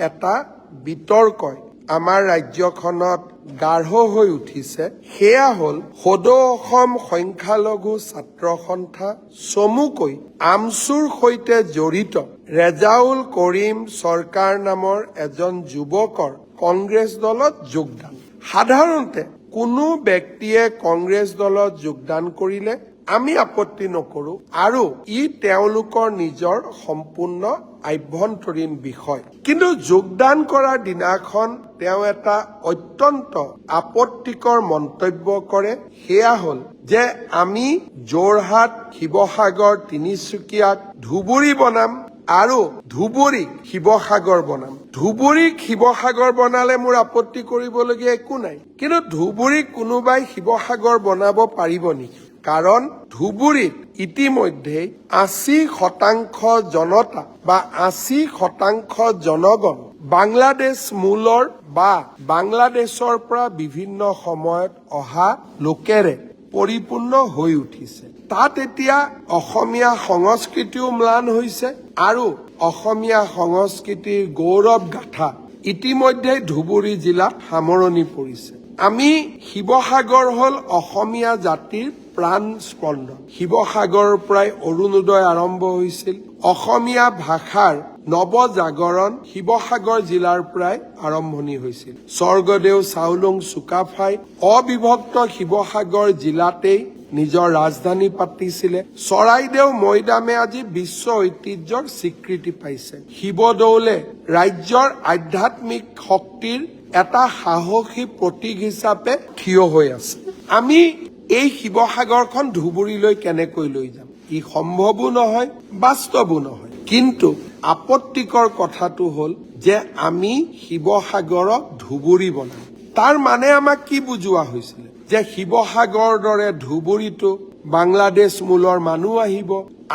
এটা বিতৰ্কই আমাৰ ৰাজ্যখনত গাঢ় হৈ উঠিছে। সেয়া হ'ল সদৌ অসম সংখ্যালঘু ছাত্ৰ সন্থা চমুকৈ আমছুৰ সৈতে জড়িত ৰেজাউল কৰিম চৰকাৰ নামৰ এজন যুৱকৰ কংগ্ৰেছ দলত যোগদান। সাধাৰণতে কোনো ব্যক্তিয়ে কংগ্ৰেছ দলত যোগদান কৰিলে আমি আপত্তি নকৰো আৰু ই তেওঁলোকৰ নিজৰ সম্পূৰ্ণ আভ্যন্তৰীণ বিষয়। কিন্তু যোগদান কৰাৰ দিনাখন তেওঁ এটা অত্যন্ত আপত্তিকৰ মন্তব্য কৰে। সেয়া হ'ল যে আমি যোৰহাট, শিৱসাগৰ, তিনিচুকীয়াক ধুবুৰী বনাম আৰু ধুবুৰীক শিৱসাগৰ বনাম। ধুবুৰীক শিৱসাগৰ বনালে মোৰ আপত্তি কৰিবলগীয়া একো নাই, কিন্তু ধুবুৰীক কোনোবাই শিৱসাগৰ বনাব পাৰিব নেকি? কাৰণ ধুবুৰীত ইতিমধ্যে 80% জনতা বা 80% জনগণ বাংলাদেশ মূলৰ বা বাংলাদেশৰ পৰা বিভিন্ন সময়ত অহা লোকেৰে পৰিপূৰ্ণ হৈ উঠিছে। তাত এতিয়া অসমীয়া সংস্কৃতিও ম্লান হৈছে আৰু অসমীয়া সংস্কৃতিৰ গৌৰৱ গাথা ইতিমধ্যে ধুবুৰী জিলাত সামৰণি পৰিছে। আমি শিৱসাগৰ হ'ল অসমীয়া জাতিৰ প্ৰাণ স্পন্দন। শিৱসাগৰৰ পৰাই অৰুণোদয় আৰম্ভ হৈছিল। অসমীয়া ভাষাৰ নৱজাগৰণ শিৱসাগৰ জিলাৰ পৰাই আৰম্ভণি হৈছিল। স্বৰ্গদেউ চাওলুং চুকাফাই অবিভক্ত শিৱসাগৰ জিলাতেই নিজৰ ৰাজধানী পাতিছিলে। চৰাইদেউ মৈদামে আজি বিশ্ব ঐতিহ্যৰ স্বীকৃতি পাইছে। শিৱদৌলে ৰাজ্যৰ আধ্যাত্মিক শক্তিৰ এটা সাহসী প্ৰতীক হিচাপে থিয় হৈ আছে। আমি এই শিৱসাগৰখন ধুবুৰীলৈ কেনেকৈ লৈ যাম? ই সম্ভৱো নহয়, বাস্তৱো নহয়। কিন্তু আপত্তিকৰ কথাটো হ'ল যে আমি শিৱসাগৰক ধুবুৰী বনাম। তাৰ মানে আমাক কি বুজোৱা হৈছিলে? যে শিৱসাগৰৰ দৰে ধুবুৰীতো বাংলাদেশ মূলৰ মানুহ আহিব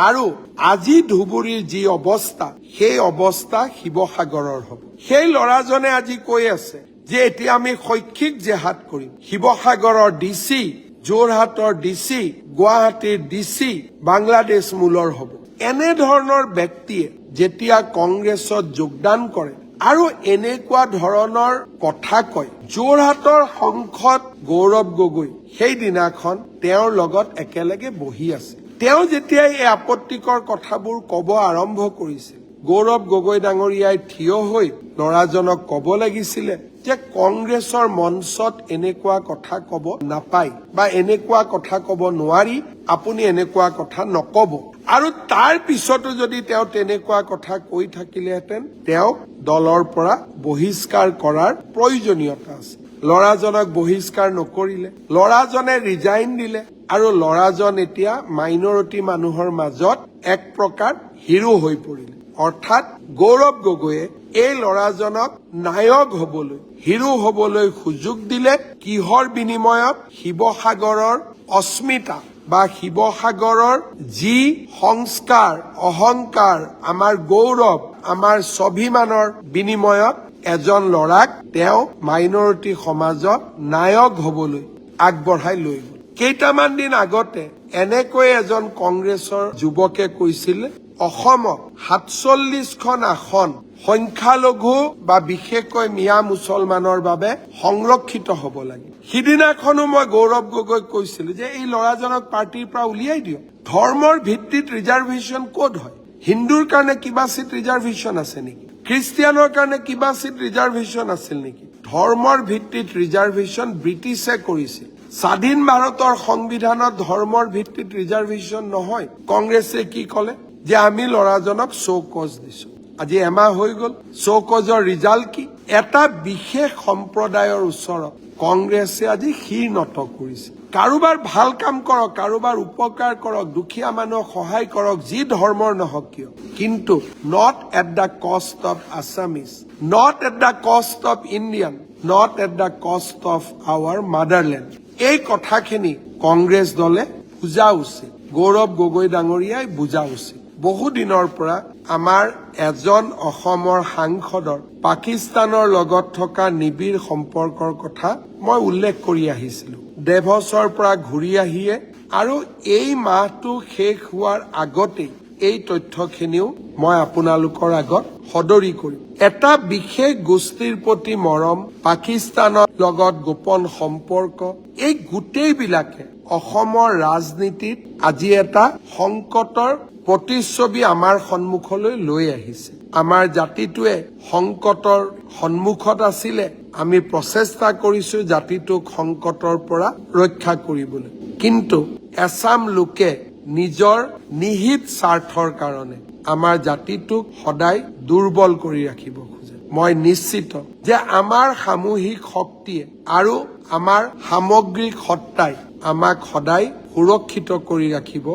আৰু আজি ধুবুৰীৰ যি অৱস্থা, সেই অৱস্থা শিৱসাগৰৰ হ'ব। সেই ল'ৰাজনে আজি কৈ আছে যে এতিয়া আমি শৈক্ষিক জেহাদ কৰিম। শিৱসাগৰৰ ডিচি, যোৰহাটৰ ডিচি, গুৱাহাটীৰ ডিচি বাংলাদেশ মূলৰ হ'ব। এনেধৰণৰ ব্যক্তিয়ে যেতিয়া কংগ্ৰেছত যোগদান কৰে আৰু এনেকুৱা ধৰণৰ কথা কয়, যোৰহাটৰ সাংসদ গৌৰৱ গগৈ সেইদিনাখন তেওঁৰ লগত একেলগে বহি আছে। তেওঁ যেতিয়া এই আপত্তিকৰ কথাবোৰ ক'ব আৰম্ভ কৰিছিল, গৌৰৱ গগৈ ডাঙৰীয়াই থিয় হৈ ল'ৰাজনক ক'ব লাগিছিলে যে কংগ্ৰেছৰ মঞ্চত এনেকুৱা কথা ক'ব নাপায় বা এনেকুৱা কথা ক'ব নোৱাৰি, আপুনি এনেকুৱা কথা নক'ব। আৰু তাৰ পিছতো যদি তেওঁ তেনেকুৱা কথা কৈ থাকিলেহেঁতেন তেওঁক দলৰ পৰা বহিষ্কাৰ কৰাৰ প্ৰয়োজনীয়তা আছে। ল'ৰাজনক বহিষ্কাৰ নকৰিলে, ল'ৰাজনে ৰিজাইন দিলে আৰু ল'ৰাজন এতিয়া মাইনৰিটি মানুহৰ মাজত এক প্ৰকাৰ হিৰো হৈ পৰিলে। অৰ্থাৎ গৌৰৱ গগৈয়ে এই ল'ৰাজনক নায়ক হ'বলৈ, হিৰো হ'বলৈ সুযোগ দিলে। কিহৰ বিনিময়ত? শিৱসাগৰৰ অস্মিতা বা শিৱসাগৰৰ যি সংস্কাৰ, অহংকাৰ, আমাৰ গৌৰৱ, আমাৰ স্বাভিমানৰ বিনিময়ত এজন ল'ৰাক তেওঁ মাইনৰিটি সমাজত নায়ক হ'বলৈ আগবঢ়াই লৈ গ'ল। কেইটামান দিন আগতে এনেকৈ এজন কংগ্ৰেছৰ যুৱকে কৈছিল, অসমত 47খন আসন সংখ্যালঘু বা বিশেষকৈ মিয়া মুছলমানৰ বাবে সংৰক্ষিত হ'ব লাগে। সিদিনাখনো মই গৌৰৱ গগৈক কৈছিলো যে এই ল'ৰাজনক পাৰ্টিৰ পৰা উলিয়াই দিয়ক। ধৰ্মৰ ভিত্তিত ৰিজাৰ্ভেশ্যন ক'ত হয়? হিন্দুৰ কাৰণে কিবা চিট ৰিজাৰ্ভেশ্যন আছে নেকি? খ্ৰীষ্টিয়ানৰ কাৰণে কিবা চিট ৰিজাৰ্ভেশ্যন আছিল নেকি? ধৰ্মৰ ভিত্তিত ৰিজাৰ্ভেশ্যন ব্ৰিটিছে কৰিছিল। স্বাধীন ভাৰতৰ সংবিধানত ধৰ্মৰ ভিত্তিত ৰিজাৰ্ভেশ্যন নহয়। কংগ্ৰেছে কি ক'লে যে আমি ল'ৰাজনক চৌকজ দিছো। আজি এমাহ হৈ গ'ল। চৌকজৰ ৰিজাল্ট কি? এটা বিশেষ সম্প্ৰদায়ৰ ওচৰত কংগ্ৰেছে আজি শিৰ নত কৰিছে। কাৰোবাৰ ভাল কাম কৰক, কাৰোবাৰ উপকাৰ কৰক, দুখীয়া মানুহক সহায় কৰক, যি ধৰ্মৰ নহওক কিয়, কিন্তু not at the cost of Assamese, not at the cost of Indian, not at the cost of our motherland. এই কথাখিনি কংগ্ৰেছ দলে বুজা উচিত, গৌৰৱ গগৈ ডাঙৰীয়াই বুজা উচিত। বহু দিনৰ পৰা আমাৰ এজন অসমৰ সাংসদৰ পাকিস্তানৰ লগত থকা নিবিড় সম্পৰ্কৰ কথা মই উল্লেখ কৰি আহিছিলো। ডেভছৰ পৰা ঘূৰি আহিয়ে আৰু এই মাহটো শেষ হোৱাৰ আগতেই এই তথ্যখিনিও মই আপোনালোকৰ আগত সদৰি কৰিম। এটা বিশেষ গোষ্ঠীৰ প্ৰতি মৰম, পাকিস্তানৰ লগত গোপন সম্পৰ্ক, এই গোটেইবিলাকে অসমৰ ৰাজনীতিত আজি এটা সংকটৰ প্ৰতিচ্ছবি আমাৰ সন্মুখলৈ লৈ আহিছে। আমাৰ জাতিটোৱে সংকটৰ সন্মুখত আছিলে, আমি প্ৰচেষ্টা কৰিছো জাতিটোক সংকটৰ পৰা ৰক্ষা কৰিবলৈ। কিন্তু এছাম লোকে নিজৰ নিহিত স্বাৰ্থৰ কাৰণে আমাৰ জাতিটোক সদায় দুৰ্বল কৰি ৰাখিব খোজে। মই নিশ্চিত যে আমাৰ সামূহিক শক্তিয়ে আৰু আমাৰ সামগ্ৰিক সত্তাই আমাক সদায় সুৰক্ষিত কৰি ৰাখিব।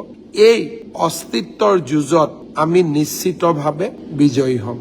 এই অস্তিত্বৰ যুঁজত আমি নিশ্চিতভাৱে বিজয়ী হ'ম।